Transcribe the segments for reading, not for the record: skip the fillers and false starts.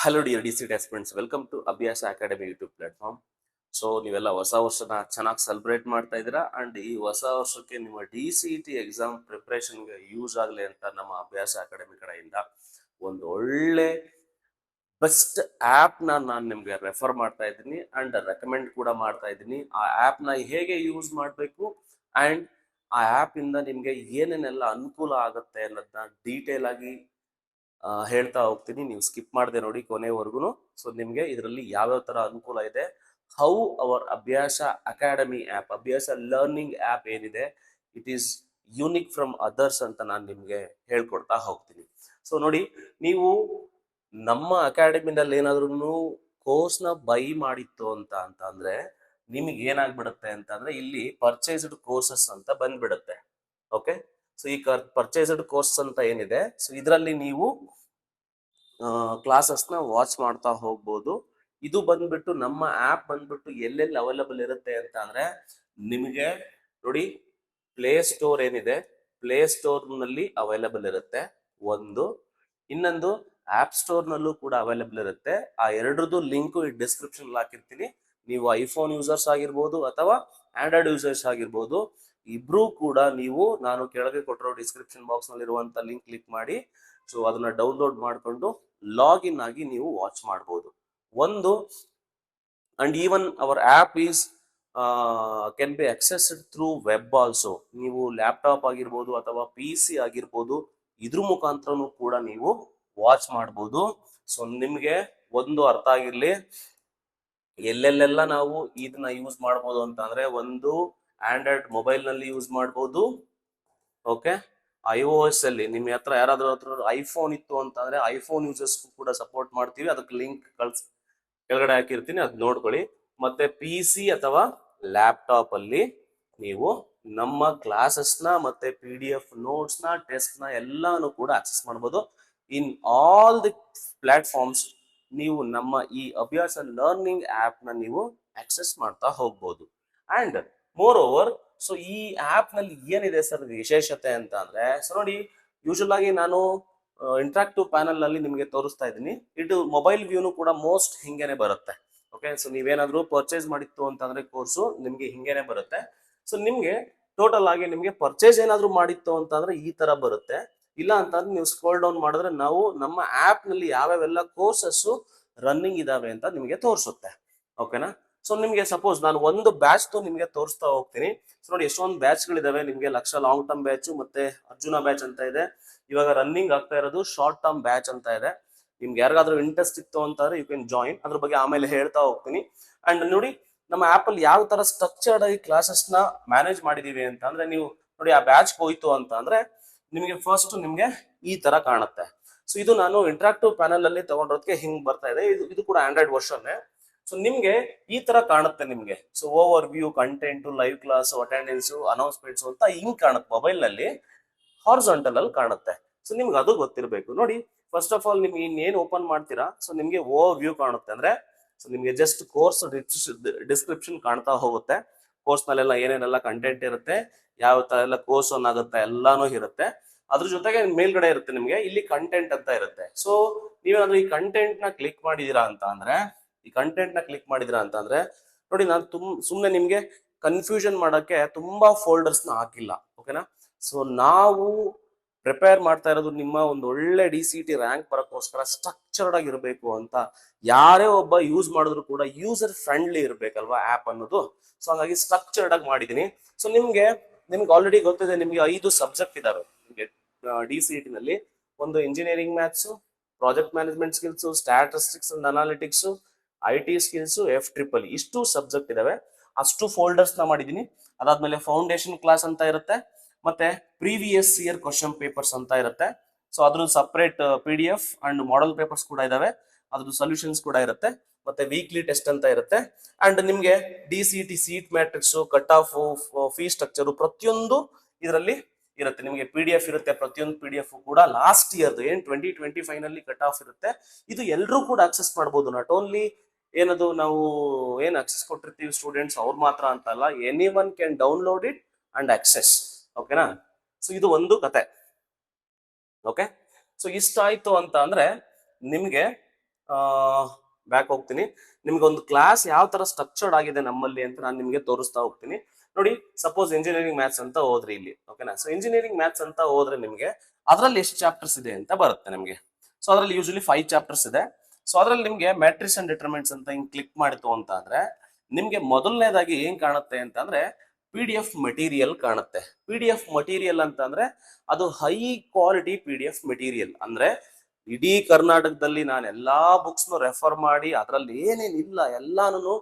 Hello dear D C aspirants, welcome to Abhyasa academy YouTube platform. So ನೀವೆಲ್ಲ ಹೊಸ ವರ್ಷನ ಚೆನ್ನಾಗಿ ಸೆಲೆಬ್ರೇಟ್ ಮಾಡ್ತಾ ಇದ್ದೀರಾ. ಅಂಡ್ ಈ ಹೊಸ ವರ್ಷಕ್ಕೆ ನಿಮ್ಮ DCET ಎಕ್ಸಾಮ್ ಪ್ರಿಪ್ರೇಷನ್ಗೆ ಯೂಸ್ ಆಗಲಿ ಅಂತ ನಮ್ಮ ಅಭ್ಯಾಸ ಅಕಾಡೆಮಿ ಕಡೆಯಿಂದ ಒಂದು ಒಳ್ಳೆ ಬೆಸ್ಟ್ ಆ್ಯಪ್ನ ನಾನು ನಿಮಗೆ ರೆಫರ್ ಮಾಡ್ತಾ ಇದ್ದೀನಿ ಅಂಡ್ ರೆಕಮೆಂಡ್ ಕೂಡ ಮಾಡ್ತಾ ಇದ್ದೀನಿ. ಆ ಆ್ಯಪ್ನ ಹೇಗೆ ಯೂಸ್ ಮಾಡಬೇಕು ಅಂಡ್ ಆ ಆ್ಯಪಿಂದ ನಿಮಗೆ ಏನೇನೆಲ್ಲ ಅನುಕೂಲ ಆಗುತ್ತೆ ಅನ್ನೋದನ್ನ ಡೀಟೇಲ್ ಆಗಿ ಹೇಳ್ತಾ ಹೋಗ್ತೀನಿ. ನೀವು ಸ್ಕಿಪ್ ಮಾಡದೆ ನೋಡಿ ಕೊನೆವರೆಗೂ. ಸೊ ನಿಮಗೆ ಇದರಲ್ಲಿ ಯಾವ್ಯಾವ ತರ ಅನುಕೂಲ ಇದೆ, ಹೌ ಅವರ್ ಅಭ್ಯಾಸ ಅಕಾಡೆಮಿ ಆ್ಯಪ್, ಅಭ್ಯಾಸ ಲರ್ನಿಂಗ್ ಆ್ಯಪ್ ಏನಿದೆ, it is unique from others ಅಂತ ನಾನು ನಿಮಗೆ ಹೇಳ್ಕೊಡ್ತಾ ಹೋಗ್ತೀನಿ. ಸೊ ನೋಡಿ, ನೀವು ನಮ್ಮ ಅಕಾಡೆಮಿನಲ್ಲಿ ಏನಾದ್ರೂ ಕೋರ್ಸ್ನ ಬೈ ಮಾಡಿತ್ತು ಅಂತ ಅಂದ್ರೆ ನಿಮಗೆ ಏನಾಗ್ಬಿಡುತ್ತೆ ಅಂತಂದ್ರೆ ಇಲ್ಲಿ ಪರ್ಚೇಸ್ಡ್ ಕೋರ್ಸಸ್ ಅಂತ ಬಂದ್ಬಿಡುತ್ತೆ. ಓಕೆ, ಸೊ ಈ ಪರ್ಚೇಸ್ಡ್ ಕೋರ್ಸ್ ಅಂತ ಏನಿದೆ, ಸೊ ಇದರಲ್ಲಿ ನೀವು ಕ್ಲಾಸಸ್ನ ವಾಚ್ ಮಾಡ್ತಾ ಹೋಗ್ಬೋದು. ಇದು ಬಂದ್ಬಿಟ್ಟು ನಮ್ಮ ಆ್ಯಪ್ ಬಂದ್ಬಿಟ್ಟು ಎಲ್ಲೆಲ್ಲಿ ಅವೈಲಬಲ್ ಇರುತ್ತೆ ಅಂತ ಅಂದ್ರೆ ನಿಮಗೆ ನೋಡಿ, ಪ್ಲೇ ಸ್ಟೋರ್ ಏನಿದೆ, ಪ್ಲೇ ಸ್ಟೋರ್ನಲ್ಲಿ ಅವೈಲಬಲ್ ಇರುತ್ತೆ ಒಂದು. ಇನ್ನೊಂದು ಆಪ್ ಸ್ಟೋರ್ನಲ್ಲೂ ಕೂಡ ಅವೈಲಬಲ್ ಇರುತ್ತೆ. ಆ ಎರಡರದ್ದು ಲಿಂಕು ಈ ಡಿಸ್ಕ್ರಿಪ್ಷನ್ ಹಾಕಿರ್ತೀನಿ. ನೀವು ಐಫೋನ್ ಯೂಸರ್ಸ್ ಆಗಿರ್ಬೋದು ಅಥವಾ ಆಂಡ್ರಾಯ್ಡ್ ಯೂಸರ್ಸ್ ಆಗಿರ್ಬೋದು, ಇಬ್ರು ಕೂಡ ನೀವು ನಾನು ಕೆಳಗೆ ಕೊಟ್ಟಿರೋ ಡಿಸ್ಕ್ರಿಪ್ಷನ್ ಬಾಕ್ಸ್ ನಲ್ಲಿ ಇರುವಂತ ಲಿಂಕ್ ಕ್ಲಿಕ್ ಮಾಡಿ ಸೊ ಅದನ್ನ ಡೌನ್ಲೋಡ್ ಮಾಡಿಕೊಂಡು ಲಾಗಿನ್ ಆಗಿ ನೀವು ವಾಚ್ ಮಾಡಬಹುದು. ಒಂದು, and even our app is can be accessed through web also. ನೀವು ಲ್ಯಾಪ್ಟಾಪ್ ಆಗಿರ್ಬೋದು ಅಥವಾ PC ಆಗಿರ್ಬೋದು, ಇದ್ರ ಮುಖಾಂತರನು ಕೂಡ ನೀವು ವಾಚ್ ಮಾಡ್ಬೋದು. ಸೊ ನಿಮ್ಗೆ ಒಂದು ಅರ್ಥ ಆಗಿರ್ಲಿ, ಎಲ್ಲೆಲ್ಲೆಲ್ಲ ನಾವು ಇದನ್ನ ಯೂಸ್ ಮಾಡ್ಬೋದು ಅಂತ ಅಂದ್ರೆ, ಒಂದು ಆಂಡ್ರಾಯ್ಡ್ ಮೊಬೈಲ್ ನಲ್ಲಿ ಯೂಸ್ ಮಾಡ್ಬೋದು. ಓಕೆ, iOS ಅಲ್ಲಿ ನಿಮ್ಮ ಹತ್ರ ಯಾರಾದ್ರೂ ಐಫೋನ್ ಇತ್ತು ಅಂತಂದ್ರೆ ಐಫೋನ್ ಯೂಸರ್ಸ್ ಕೂಡ ಸಪೋರ್ಟ್ ಮಾಡ್ತೀವಿ. ಅದಕ್ಕೆ ಲಿಂಕ್ ಕೆಳಗಡೆ ಹಾಕಿರ್ತೀನಿ, ಅದ್ ನೋಡ್ಕೊಳ್ಳಿ. ಮತ್ತೆ PC ಅಥವಾ ಲ್ಯಾಪ್ಟಾಪ್ ಅಲ್ಲಿ ನೀವು ನಮ್ಮ ಕ್ಲಾಸಸ್ನ ಮತ್ತೆ PDF ನೋಟ್ಸ್ನ ಟೆಸ್ಟ್ನ ಎಲ್ಲಾನು ಕೂಡ ಆಕ್ಸೆಸ್ ಮಾಡ್ಬೋದು. ಇನ್ ಆಲ್ ದಿ ಪ್ಲಾಟ್ಫಾರ್ಮ್ಸ್ ನೀವು ನಮ್ಮ ಈ ಅಭ್ಯಾಸ ಲರ್ನಿಂಗ್ ಆಪ್ ನ ನೀವು ಆಕ್ಸೆಸ್ ಮಾಡ್ತಾ ಹೋಗ್ಬೋದು. ಅಂಡ್ ಮೋರ್ ಓವರ್, ಸೊ ಈ ಆಪ್ ನಲ್ಲಿ ಏನಿದೆ ಸರ್ ವಿಶೇಷತೆ ಅಂತ ಅಂದ್ರೆ, ಸೊ ನೋಡಿ, ಯೂಶುವಲ್ ಆಗಿ ನಾನು ಇಂಟ್ರಾಕ್ಟಿವ್ ಪ್ಯಾನಲ್ ನಲ್ಲಿ ನಿಮಗೆ ತೋರಿಸ್ತಾ ಇದ್ದೀನಿ. ಇದು ಮೊಬೈಲ್ ವ್ಯೂನು ಕೂಡ ಮೋಸ್ಟ್ ಹಿಂಗೇನೆ ಬರುತ್ತೆ. ಓಕೆ, ಸೊ ನೀವೇನಾದ್ರೂ ಪರ್ಚೇಸ್ ಮಾಡಿತ್ತು ಅಂತಂದ್ರೆ ಕೋರ್ಸು ನಿಮ್ಗೆ ಹಿಂಗೇನೆ ಬರುತ್ತೆ. ಸೊ ನಿಮ್ಗೆ ಟೋಟಲ್ ಆಗಿ ನಿಮ್ಗೆ ಪರ್ಚೇಸ್ ಏನಾದ್ರು ಮಾಡಿತ್ತು ಅಂತಂದ್ರೆ ಈ ತರ ಬರುತ್ತೆ. ಇಲ್ಲ ಅಂತಂದ್ರೆ ನೀವು ಸ್ಕ್ರೋಲ್ ಡೌನ್ ಮಾಡಿದ್ರೆ ನಾವು ನಮ್ಮ ಆಪ್ ನಲ್ಲಿ ಯಾವ್ಯಾವೆಲ್ಲ ಕೋರ್ಸಸ್ ರನ್ನಿಂಗ್ ಇದಾವೆ ಅಂತ ನಿಮಗೆ ತೋರಿಸುತ್ತೆ. ಓಕೆನಾ? ಸೊ ನಿಮ್ಗೆ ಸಪೋಸ್ ನಾನು ಒಂದು ಬ್ಯಾಚ್ ನಿಮ್ಗೆ ತೋರಿಸ್ತಾ ಹೋಗ್ತೀನಿ. ಸೊ ನೋಡಿ, ಎಷ್ಟೊಂದು ಬ್ಯಾಚ್ ಗಳಿದಾವೆ. ನಿಮ್ಗೆ ಲಕ್ಷ ಲಾಂಗ್ ಟರ್ಮ್ ಬ್ಯಾಚ್ ಮತ್ತೆ ಅರ್ಜುನ ಬ್ಯಾಚ್ ಅಂತ ಇದೆ. ಇವಾಗ ರನ್ನಿಂಗ್ ಆಗ್ತಾ ಇರೋದು ಶಾರ್ಟ್ ಟರ್ಮ್ ಬ್ಯಾಚ್ ಅಂತ ಇದೆ. ನಿಮ್ಗೆ ಯಾರಿಗಾದ್ರೂ ಇಂಟ್ರೆಸ್ಟ್ ಇತ್ತು ಅಂತಂದ್ರೆ ಯು ಕ್ಯಾನ್ ಜಾಯಿನ್. ಅದ್ರ ಬಗ್ಗೆ ಆಮೇಲೆ ಹೇಳ್ತಾ ಹೋಗ್ತೀನಿ. ಅಂಡ್ ನೋಡಿ, ನಮ್ಮ ಆಪ್ ಅಲ್ಲಿ ಯಾವ ತರ ಸ್ಟ್ರಕ್ಚರ್ಡ್ ಆಗಿ ಕ್ಲಾಸಸ್ ನ ಮ್ಯಾನೇಜ್ ಮಾಡಿದೀವಿ ಅಂತ ಅಂದ್ರೆ, ನೀವು ನೋಡಿ ಆ ಬ್ಯಾಚ್ ಹೋಯ್ತು ಅಂತ ಅಂದ್ರೆ ನಿಮಗೆ ಫಸ್ಟ್ ನಿಮ್ಗೆ ಈ ತರ ಕಾಣುತ್ತೆ. ಸೊ ಇದು ನಾನು ಇಂಟ್ರಾಕ್ಟಿವ್ ಪ್ಯಾನಲ್ ಅಲ್ಲಿ ತಗೊಂಡೋದಕ್ಕೆ ಹಿಂಗ್ ಬರ್ತಾ ಇದೆ. ಇದು ಕೂಡ ಆಂಡ್ರಾಯ್ಡ್ ವರ್ಷನ್. ಸೊ ನಿಮ್ಗೆ ಈ ತರ ಕಾಣುತ್ತೆ ನಿಮ್ಗೆ. So over view, content, live class, attendance, announcements ಅಂತ ಹಿಂಗ್ ಕಾಣುತ್ತೆ. ಮೊಬೈಲ್ ನಲ್ಲಿ ಹಾರಿಜಾಂಟಲ್ ಅಲ್ಲಿ ಕಾಣುತ್ತೆ. ಸೊ ನಿಮ್ಗೆ ಅದು ಗೊತ್ತಿರಬೇಕು. ನೋಡಿ, ಫಸ್ಟ್ ಆಫ್ ಆಲ್ ನಿಮ್ಗೆ ಇನ್ನೇನು ಓಪನ್ ಮಾಡ್ತೀರಾ, ಸೊ ನಿಮ್ಗೆ ಓವರ್ ವ್ಯೂ ಕಾಣುತ್ತೆ. ಅಂದ್ರೆ ಸೊ ನಿಮ್ಗೆ ಜಸ್ಟ್ ಕೋರ್ಸ್ ಡಿಸ್ಕ್ರಿಪ್ಷನ್ ಕಾಣ್ತಾ ಹೋಗುತ್ತೆ. ಕೋರ್ಸ್ ನಲ್ಲೆಲ್ಲ ಏನೇನೆಲ್ಲ ಕಂಟೆಂಟ್ ಇರುತ್ತೆ, ಯಾವ ತರ ಎಲ್ಲ ಕೋರ್ಸ್ ಆನ್ ಆಗುತ್ತೆ ಎಲ್ಲಾನು ಇರುತ್ತೆ. ಅದ್ರ ಜೊತೆಗೆ ಮೇಲ್ಗಡೆ ಇರುತ್ತೆ ನಿಮ್ಗೆ ಇಲ್ಲಿ ಕಂಟೆಂಟ್ ಅಂತ ಇರುತ್ತೆ. ಸೊ ನೀವೇನಾದ್ರೂ ಈ ಕಂಟೆಂಟ್ ನ ಕ್ಲಿಕ್ ಮಾಡಿದೀರಾ ಅಂತ ಅಂದ್ರೆ, ನೋಡಿ, ನಾನು ಸುಮ್ನೆ ನಿಮ್ಗೆ ಕನ್ಫ್ಯೂಷನ್ ಮಾಡಕ್ಕೆ ತುಂಬಾ ಫೋಲ್ಡರ್ಸ್ ನ ಹಾಕಿಲ್ಲ. ಓಕೆನಾ? ಸೊ ನಾವು ಪ್ರಿಪೇರ್ ಮಾಡ್ತಾ ಇರೋದು ನಿಮ್ಮ ಒಂದು ಒಳ್ಳೆ DCET ರ್ಯಾಂಕ್ ಬರೋಕ್ಕೋಸ್ಕರ ಸ್ಟ್ರಕ್ಚರ್ಡ್ ಆಗಿರ್ಬೇಕು ಅಂತ. ಯಾರೇ ಒಬ್ಬ ಯೂಸ್ ಮಾಡಿದ್ರು ಕೂಡ ಯೂಸರ್ ಫ್ರೆಂಡ್ಲಿ ಇರ್ಬೇಕಲ್ವಾ ಆಪ್ ಅನ್ನೋದು. ಸೊ ಹಾಗಾಗಿ ಸ್ಟ್ರಕ್ಚರ್ಡ್ ಆಗಿ ಮಾಡಿದೀನಿ. ಸೊ ನಿಮ್ಗೆ ಆಲ್ರೆಡಿ ಗೊತ್ತಿದೆ, ನಿಮ್ಗೆ 5 ಸಬ್ಜೆಕ್ಟ್ ಇದಾವೆ ನಿಮ್ಗೆ DCET ನಲ್ಲಿ. ಒಂದು engineering maths, project management skills, statistics and analytics, IT skills, FEEE, ಇಷ್ಟು ಸಬ್ಜೆಕ್ಟ್ ಇದಾವೆ. ಅಷ್ಟು ಫೋಲ್ಡರ್ಸ್ ನ ಮಾಡಿದೀನಿ. ಅದಾದ್ಮೇಲೆ ಫೌಂಡೇಶನ್ ಕ್ಲಾಸ್ ಅಂತ ಇರುತ್ತೆ, ಮತ್ತೆ ಪ್ರೀವಿಯಸ್ ಇಯರ್ ಕ್ವಶನ್ ಪೇಪರ್ಸ್ ಅಂತ ಇರುತ್ತೆ. ಸೊ ಅದ್ರ separate PDF and model papers ಕೂಡ ಇದಾವೆ. ಅದ್ರದ್ದು ಸೊಲ್ಯೂಷನ್ಸ್ ಕೂಡ ಇರುತ್ತೆ. ಮತ್ತೆ ವೀಕ್ಲಿ ಟೆಸ್ಟ್ ಅಂತ ಇರುತ್ತೆ. ಅಂಡ್ ನಿಮ್ಗೆ DCET seat matrix, cut off, fee structure ಪ್ರತಿಯೊಂದು ಇದರಲ್ಲಿ ಇರುತ್ತೆ. ನಿಮಗೆ PDF ಇರುತ್ತೆ. ಪ್ರತಿಯೊಂದು PDF ಕೂಡ ಲಾಸ್ಟ್ ಇಯರ್ದು ಏನ್ 2025 ನಲ್ಲಿ ಕಟ್ ಆಫ್ ಇರುತ್ತೆ. ಇದು ಎಲ್ಲರೂ ಕೂಡ ಆಕ್ಸೆಸ್ ಮಾಡಬಹುದು. ನಾಟ್ ಓನ್ಲಿ ಏನದು ನಾವು ಏನ್ ಆಕ್ಸೆಸ್ ಕೊಟ್ಟಿರ್ತೀವಿ ಸ್ಟೂಡೆಂಟ್ಸ್ ಅವ್ರು ಮಾತ್ರ ಅಂತ ಅಲ್ಲ, any one can download it and access. ಓಕೆನಾ? ಸೊ ಇದು ಒಂದು ಕತೆ. ಓಕೆ, ಸೊ ಇಷ್ಟ ಆಯ್ತು ಅಂತ ಅಂದ್ರೆ ನಿಮ್ಗೆ ಬ್ಯಾಕ್ ಹೋಗ್ತೀನಿ. ನಿಮ್ಗೆ ಒಂದು ಕ್ಲಾಸ್ ಯಾವ ತರ ಸ್ಟ್ರಕ್ಚರ್ಡ್ ಆಗಿದೆ ನಮ್ಮಲ್ಲಿ ಅಂತ ನಾನು ನಿಮ್ಗೆ ತೋರಿಸ್ತಾ ಹೋಗ್ತೀನಿ. ನೋಡಿ, ಸಪೋಸ್ ಇಂಜಿನಿಯರಿಂಗ್ ಮ್ಯಾಥ್ಸ್ ಅಂತ ಹೋದ್ರಿ ಇಲ್ಲಿ, ಓಕೆನಾ. ಸೊ ಇಂಜಿನಿಯರಿಂಗ್ ಮ್ಯಾಥ್ಸ್ ಅಂತ ಹೋದ್ರೆ ನಿಮ್ಗೆ ಅದ್ರಲ್ಲಿ ಎಷ್ಟು ಚಾಪ್ಟರ್ಸ್ ಇದೆ ಅಂತ ಬರುತ್ತೆ ನಿಮ್ಗೆ. ಸೊ ಅದ್ರಲ್ಲಿ ಯೂಶಲಿ 5 ಚಾಪ್ಟರ್ಸ್ ಇದೆ. ಸೊ ಅದ್ರಲ್ಲಿ ನಿಮ್ಗೆ ಮ್ಯಾಟ್ರಿಕ್ಸ್ ಅಂಡ್ ಡಿಟರ್ಮಿನೆಂಟ್ಸ್ ಅಂತ ಹಿಂಗ್ ಕ್ಲಿಕ್ ಮಾಡಿತು ಅಂತ ಅಂದ್ರೆ ನಿಮ್ಗೆ ಮೊದಲನೇದಾಗಿ ಏನ್ ಕಾಣುತ್ತೆ ಅಂತಂದ್ರೆ PDF ಮೆಟೀರಿಯಲ್ ಕಾಣುತ್ತೆ. PDF ಮೆಟೀರಿಯಲ್ ಅಂತಂದ್ರೆ ಅದು ಹೈ ಕ್ವಾಲಿಟಿ PDF ಮೆಟೀರಿಯಲ್. ಅಂದ್ರೆ ಇಡೀ ಕರ್ನಾಟಕದಲ್ಲಿ ನಾನು ಎಲ್ಲಾ ಬುಕ್ಸ್ನು ರೆಫರ್ ಮಾಡಿ ಅದ್ರಲ್ಲಿ ಏನೇನಿಲ್ಲ ಎಲ್ಲಾನು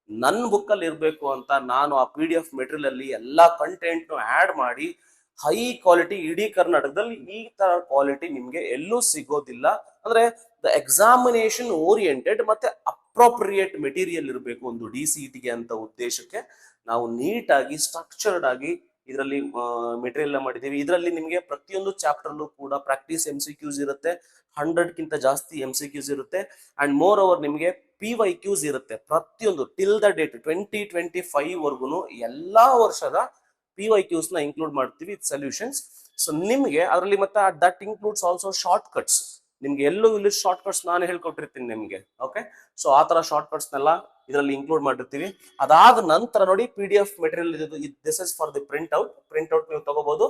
ನನ್ನ ಬುಕ್ ಅಲ್ಲಿ ಇರ್ಬೇಕು ಅಂತ ನಾನು ಆ PDF ಮೆಟೀರಿಯಲ್ ಅಲ್ಲಿ ಎಲ್ಲಾ ಕಂಟೆಂಟ್ ಆಡ್ ಮಾಡಿ ಹೈ ಕ್ವಾಲಿಟಿ, ಇಡೀ ಕರ್ನಾಟಕದಲ್ಲಿ ಈ ತರ ಕ್ವಾಲಿಟಿ ನಿಮ್ಗೆ ಎಲ್ಲೂ ಸಿಗೋದಿಲ್ಲ. ಅಂದ್ರೆ ದ ಎಕ್ಸಾಮಿನೇಷನ್ ಓರಿಯೆಂಟೆಡ್ ಮತ್ತೆ ಅಪ್ರೋಪ್ರಿಯೇಟ್ ಮೆಟೀರಿಯಲ್ ಇರಬೇಕು ಒಂದು DCET ಅಂತ ಉದ್ದೇಶಕ್ಕೆ ನಾವು ನೀಟಾಗಿ ಸ್ಟ್ರಕ್ಚರ್ಡ್ ಆಗಿ ಇದರಲ್ಲಿ ಮೆಟೀರಿಯಲ್ ಮಾಡಿದೀವಿ. ಇದರಲ್ಲಿ ನಿಮಗೆ ಪ್ರತಿಯೊಂದು ಚಾಪ್ಟರ್ಲು ಕೂಡ ಪ್ರಾಕ್ಟೀಸ್ MCQs ಇರುತ್ತೆ, 100ಕ್ಕಿಂತ ಜಾಸ್ತಿ MCQs ಇರುತ್ತೆ. ಅಂಡ್ ಮೋರ್ ಓವರ್ ನಿಮಗೆ PYQs ಇರುತ್ತೆ. ಪ್ರತಿಯೊಂದು ಟಿಲ್ ದ ಡೇಟ್ 2025 ವರ್ಗುನು ಎಲ್ಲಾ ವರ್ಷದ PYQs ನ ಇನ್ಕ್ಲೂಡ್ ಮಾಡ್ತೀವಿ ಸೊಲ್ಯೂಷನ್ಸ್. ಸೊ ನಿಮ್ಗೆ ಅದರಲ್ಲಿ ಮತ್ತೆ that includes also short cuts. ನಿಮ್ಗೆ ಎಲ್ಲೂ ಇಲ್ಲಿ ಶಾರ್ಟ್ ಕಟ್ಸ್ ನಾನು ಹೇಳ್ಕೊಟ್ಟಿರ್ತೀನಿ ನಿಮ್ಗೆ, ಓಕೆ. ಸೊ ಆ ತರ ಶಾರ್ಟ್ ಕಟ್ಸ್ ನೆಲ್ಲ ಇದರಲ್ಲಿ ಇನ್ಕ್ಲೂಡ್ ಮಾಡಿರ್ತೀವಿ. ಅದಾದ ನಂತರ ನೋಡಿ PDF material this is for the print out ನೀವು ತಗೋಬಹುದು.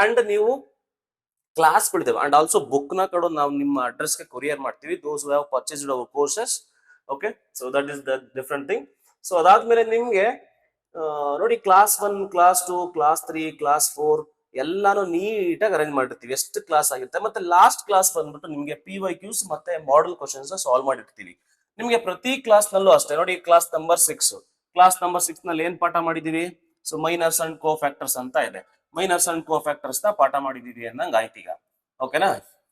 ಅಂಡ್ ನೀವು ಕ್ಲಾಸ್ಗಳಿದ್ದಾವೆ ಅಂಡ್ ಆಲ್ಸೋ ಬುಕ್ ನ ಕಡೆ ನಾವು ನಿಮ್ಮ ಅಡ್ರೆಸ್ಗೆ ಕೊರಿಯರ್ ಮಾಡ್ತೀವಿ, those who have purchased our courses, okay. So that is the different thing. So ಅದಾದ್ಮೇಲೆ ನಿಮ್ಗೆ ನೋಡಿ ಕ್ಲಾಸ್ 1, ಕ್ಲಾಸ್ 2, ಕ್ಲಾಸ್ 3, ಕ್ಲಾಸ್ 4 ಎಲ್ಲಾನು ನೀಟಾಗಿ ಅರೇಂಜ್ ಮಾಡಿರ್ತೀವಿ, ಎಷ್ಟು ಕ್ಲಾಸ್ ಆಗಿರುತ್ತೆ. ಮತ್ತೆ ಲಾಸ್ಟ್ ಕ್ಲಾಸ್ ಬಂದ್ಬಿಟ್ಟು ನಿಮ್ಗೆ PYQs ಮತ್ತೆ ಮಾಡೆಲ್ ಕ್ವಶನ್ಸ್ ಸಾಲ್ವ್ ಮಾಡಿರ್ತೀವಿ. ನಿಮ್ಗೆ ಪ್ರತಿ ಕ್ಲಾಸ್ ನಲ್ಲೂ ಅಷ್ಟೇ ನೋಡಿ, ಕ್ಲಾಸ್ ನಂಬರ್ 6 ನಲ್ಲಿ ಏನ್ ಪಾಠ ಮಾಡಿದೀವಿ? So minors and cofactors ಅಂತ ಇದೆ. ಮೈನರ್ಸ್ ಅಂಡ್ ಕೋ ಫ್ಯಾಕ್ಟರ್ಸ್ ನ ಪಾಠ ಮಾಡಿದೀವಿ ಅನ್ನಂಗ್ ಆಯ್ತು ಈಗ, ಓಕೆನಾ.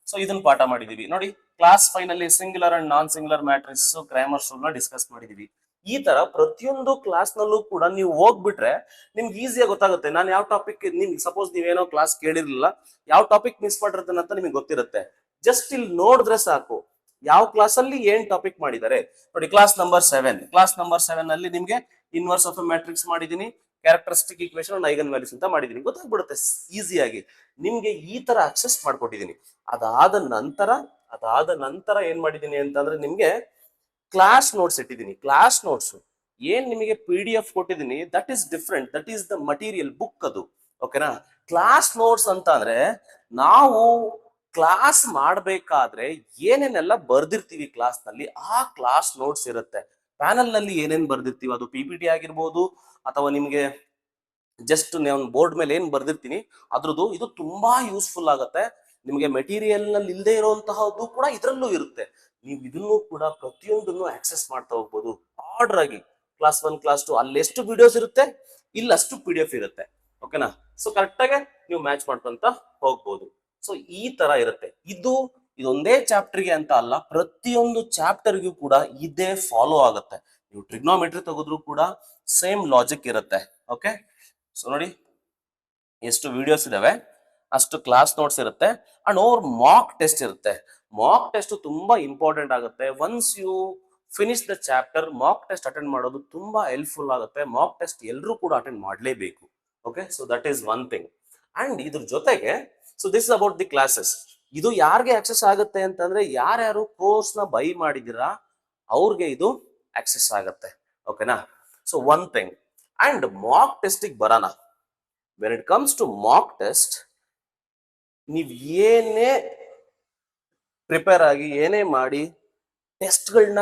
ಸೊ ಇದನ್ನ ಪಾಠ ಮಾಡಿದೀವಿ. ನೋಡಿ ಕ್ಲಾಸ್ 5 ನಲ್ಲಿ singular and non singular matrix, grammar rule ನ ಡಿಸ್ಕಸ್ ಮಾಡಿದೀವಿ. ಈ ತರ ಪ್ರತಿಯೊಂದು ಕ್ಲಾಸ್ ನಲ್ಲೂ ಕೂಡ ನೀವು ಹೋಗ್ಬಿಟ್ರೆ ನಿಮ್ಗೆ ಈಸಿಯಾಗಿ ಗೊತ್ತಾಗುತ್ತೆ. ನಾನು ಯಾವ ಟಾಪಿಕ್, ನಿಮ್ಗೆ ಸಪೋಸ್ ನೀವೇನೋ ಕ್ಲಾಸ್ ಕೇಳಿರ್ಲಿಲ್ಲ, ಯಾವ ಟಾಪಿಕ್ ಮಿಸ್ ಮಾಡಿರ್ತೇನೆ ಅಂತ ನಿಮ್ಗೆ ಗೊತ್ತಿರುತ್ತೆ. ಜಸ್ಟ್ ಇಲ್ಲಿ ನೋಡಿದ್ರೆ ಸಾಕು ಯಾವ ಕ್ಲಾಸ್ ಅಲ್ಲಿ ಏನ್ ಟಾಪಿಕ್ ಮಾಡಿದ್ದಾರೆ. ನೋಡಿ ಕ್ಲಾಸ್ ನಂಬರ್ 7 ನಲ್ಲಿ ನಿಮ್ಗೆ ಇನ್ವರ್ಸ್ ಆಫ್ ಎ ಮ್ಯಾಟ್ರಿಕ್ಸ್ ಮಾಡಿದೀನಿ, characteristic equation and eigen values ಅಂತ ಮಾಡಿದೀನಿ. ಗೊತ್ತಾಗ್ಬಿಡುತ್ತೆ ಈಸಿಯಾಗಿ, ನಿಮ್ಗೆ ಈ ತರ ಆಕ್ಸೆಸ್ ಮಾಡ್ಕೊಟ್ಟಿದೀನಿ. ಅದಾದ ನಂತರ ಏನ್ ಮಾಡಿದೀನಿ ಅಂತಂದ್ರೆ ನಿಮ್ಗೆ ಕ್ಲಾಸ್ ನೋಟ್ಸ್ ಇಟ್ಟಿದ್ದೀನಿ. ಕ್ಲಾಸ್ ನೋಟ್ಸ್ ಏನ್ ನಿಮಗೆ PDF ಕೊಟ್ಟಿದ್ದೀನಿ that is different, that is the material book ಅದು, ಓಕೆನಾ. ಕ್ಲಾಸ್ ನೋಟ್ಸ್ ಅಂತ ಅಂದ್ರೆ ನಾವು ಕ್ಲಾಸ್ ಮಾಡ್ಬೇಕಾದ್ರೆ ಏನೇನೆಲ್ಲ ಬರ್ದಿರ್ತೀವಿ ಕ್ಲಾಸ್ ನಲ್ಲಿ, ಆ ಕ್ಲಾಸ್ ನೋಟ್ಸ್ ಇರುತ್ತೆ. ಪ್ಯಾನಲ್ ನಲ್ಲಿ ಏನೇನ್ ಬರ್ದಿರ್ತೀವಿ ಅದು PPT ಆಗಿರ್ಬೋದು, ಅಥವಾ ನಿಮ್ಗೆ ಜಸ್ಟ್ ನಾನು ಬೋರ್ಡ್ ಮೇಲೆ ಏನ್ ಬರ್ದಿರ್ತೀನಿ ಅದ್ರದ್ದು ಇದು ತುಂಬಾ ಯೂಸ್ಫುಲ್ ಆಗುತ್ತೆ ನಿಮಗೆ. ಮೆಟೀರಿಯಲ್ ನಲ್ಲಿ ಇಲ್ಲದೆ ಇರುವಂತಹದ್ದು ಕೂಡ ಇದರಲ್ಲೂ ಇರುತ್ತೆ. ನೀವು ಇದನ್ನು ಕೂಡ ಪ್ರತಿಯೊಂದನ್ನು ಆಕ್ಸೆಸ್ ಮಾಡ್ತಾ ಹೋಗ್ಬೋದು ಆರ್ಡರ್ ಆಗಿ. ಕ್ಲಾಸ್ 1, ಕ್ಲಾಸ್ 2 ಅಲ್ಲಿ ಎಷ್ಟು ವಿಡಿಯೋಸ್ ಇರುತ್ತೆ, ಇಲ್ಲ ಅಷ್ಟು PDF ಇರುತ್ತೆ, ಓಕೆನಾ. ಸೊ ಕರೆಕ್ಟ್ ಆಗಿ ನೀವು ಮ್ಯಾಚ್ ಮಾಡ್ಕೊಂತ ಹೋಗ್ಬೋದು. ಸೊ ಈ ತರ ಇರುತ್ತೆ. ಇದೊಂದೇ ಚಾಪ್ಟರ್ಗೆ ಅಂತ ಅಲ್ಲ, ಪ್ರತಿಯೊಂದು ಚಾಪ್ಟರ್ಗೂ ಕೂಡ ಇದೇ ಫಾಲೋ ಆಗುತ್ತೆ. ನೀವು ಟ್ರಿಗ್ನೋಮೆಟ್ರಿ ತೆಗೆದ್ರು ಕೂಡ ಸೇಮ್ ಲಾಜಿಕ್ ಇರುತ್ತೆ, ಓಕೆ. ಸೊ ನೋಡಿ ಎಷ್ಟು ವಿಡಿಯೋಸ್ ಇದಾವೆ, ಅಷ್ಟು ಕ್ಲಾಸ್ ನೋಟ್ಸ್ ಇರುತ್ತೆ. ಅಂಡ್ ಓವರ್ ಮಾಕ್ ಟೆಸ್ಟ್ ಇರುತ್ತೆ. ಮಾಕ್ ಟೆಸ್ಟ್ ತುಂಬಾ ಇಂಪಾರ್ಟೆಂಟ್ ಆಗುತ್ತೆ. Once you finish the chapter, mock test attend ಮಾಡೋದು ತುಂಬಾ ಹೆಲ್ಪ್ಫುಲ್ ಆಗುತ್ತೆ. ಮಾಕ್ ಟೆಸ್ಟ್ ಎಲ್ಲರೂ ಕೂಡ ಅಟೆಂಡ್ ಮಾಡಲೇಬೇಕು, okay. So that is one thing. And ಇದ್ರ ಜೊತೆಗೆ so this is about the classes. ಇದು ಯಾರಿಗೆ ಆಕ್ಸೆಸ್ ಆಗುತ್ತೆ ಅಂತಂದ್ರೆ ಯಾರ್ಯಾರು ಕೋರ್ಸ್ ನ ಬೈ ಮಾಡಿದಿರಾ ಅವ್ರಿಗೆ ಇದು ಆಕ್ಸೆಸ್ ಆಗುತ್ತೆ, ಓಕೆನಾ. So one thing. And mock ಟೆಸ್ಟಿಗೆ ಬರೋಣ. When it comes to mock test, ನೀವ್ ಏನೇ ಪ್ರಿಪೇರ್ ಆಗಿ ಏನೇ ಮಾಡಿ ಟೆಸ್ಟ್ಗಳನ್ನ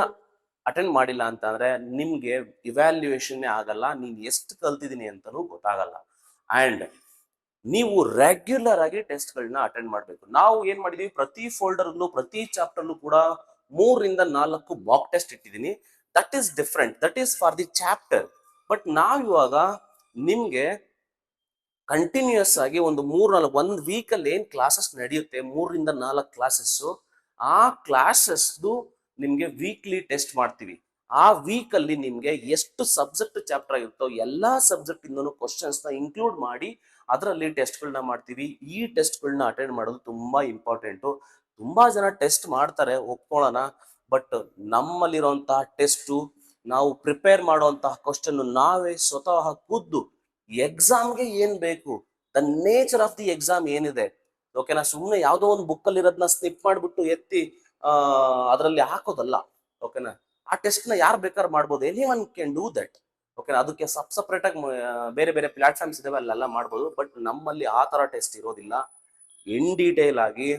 ಅಟೆಂಡ್ ಮಾಡಿಲ್ಲ ಅಂತಂದ್ರೆ ನಿಮ್ಗೆ ಇವ್ಯಾಲ್ಯೂಯೇಷನ್ ಆಗಲ್ಲ, ನೀನ್ ಎಷ್ಟು ಕಲ್ತಿದೀನಿ ಅಂತಾನೂ ಗೊತ್ತಾಗಲ್ಲ. ಅಂಡ್ ನೀವು ರೆಗ್ಯುಲರ್ ಆಗಿ ಟೆಸ್ಟ್ಗಳನ್ನ ಅಟೆಂಡ್ ಮಾಡ್ಬೇಕು. ನಾವು ಏನ್ ಮಾಡಿದೀವಿ, ಪ್ರತಿ ಫೋಲ್ಡರ್ಲ್ಲೂ ಪ್ರತಿ ಚಾಪ್ಟರ್ಲ್ಲೂ ಕೂಡ 3 ರಿಂದ 4 ಮಾಕ್ ಟೆಸ್ಟ್ ಇಟ್ಟಿದ್ದೀನಿ. That is different, that is for the chapter. But ನಾವ್ ಇವಾಗ ನಿಮ್ಗೆ ಕಂಟಿನ್ಯೂಸ್ ಆಗಿ ಒಂದು 1 ವೀಕ್ ಅಲ್ಲಿ ಏನ್ ಕ್ಲಾಸಸ್ ನಡೆಯುತ್ತೆ, 3 ರಿಂದ 4 ಕ್ಲಾಸಸ್, ಆ ಕ್ಲಾಸಸ್ ನಿಮ್ಗೆ ವೀಕ್ಲಿ ಟೆಸ್ಟ್ ಮಾಡ್ತೀವಿ. ಆ ವೀಕ್ ಅಲ್ಲಿ ನಿಮ್ಗೆ ಎಷ್ಟು ಸಬ್ಜೆಕ್ಟ್ ಚಾಪ್ಟರ್ ಆಗಿರುತ್ತೋ ಎಲ್ಲಾ ಸಬ್ಜೆಕ್ಟ್ ಇಂದನೂ ಕ್ವಶನ್ಸ್ ನ ಇನ್ಕ್ಲೂಡ್ ಮಾಡಿ ಅದರಲ್ಲಿ ಟೆಸ್ಟ್ಗಳನ್ನ ಮಾಡ್ತೀವಿ. ಈ ಟೆಸ್ಟ್ಗಳನ್ನ ಅಟೆಂಡ್ ಮಾಡೋದು ತುಂಬಾ ಇಂಪಾರ್ಟೆಂಟು. ತುಂಬಾ ಜನ ಟೆಸ್ಟ್ ಮಾಡ್ತಾರೆ, ಒಪ್ಕೊಳ್ಳೋಣ. ಬಟ್ ನಮ್ಮಲ್ಲಿರುವಂತಹ ಟೆಸ್ಟು, ನಾವು ಪ್ರಿಪೇರ್ ಮಾಡುವಂತಹ ಕ್ವಶನ್ ನಾವೇ ಸ್ವತಃ ಖುದ್ದು ಎಕ್ಸಾಮ್ಗೆ ಏನ್ ಬೇಕು, the nature of the exam ಏನಿದೆ, ಓಕೆನಾ. ಸುಮ್ಮನೆ ಯಾವ್ದೋ ಒಂದು ಬುಕ್ ಅಲ್ಲಿ ಇರೋದನ್ನ ಸ್ನಿಪ್ ಮಾಡ್ಬಿಟ್ಟು ಎತ್ತಿ ಅದರಲ್ಲಿ ಹಾಕೋದಲ್ಲ. ಓಕೆನಾ, ಆ ಟೆಸ್ಟ್ ನ ಯಾರು ಬೇಕಾದ್ರೂ ಮಾಡ್ಬೋದು, any one can do that. ಓಕೆನಾ, ಅದಕ್ಕೆ ಸಪ್ರೇಟ್ ಆಗಿ ಬೇರೆ ಬೇರೆ ಪ್ಲಾಟ್ಫಾರ್ಮ್ಸ್ ಇದಾವೆ, ಅಲ್ಲೆಲ್ಲ ಮಾಡ್ಬೋದು. ಬಟ್ ನಮ್ಮಲ್ಲಿ ಆ ತರ ಟೆಸ್ಟ್ ಇರೋದಿಲ್ಲ. ಇನ್ ಡೀಟೇಲ್ ಆಗಿ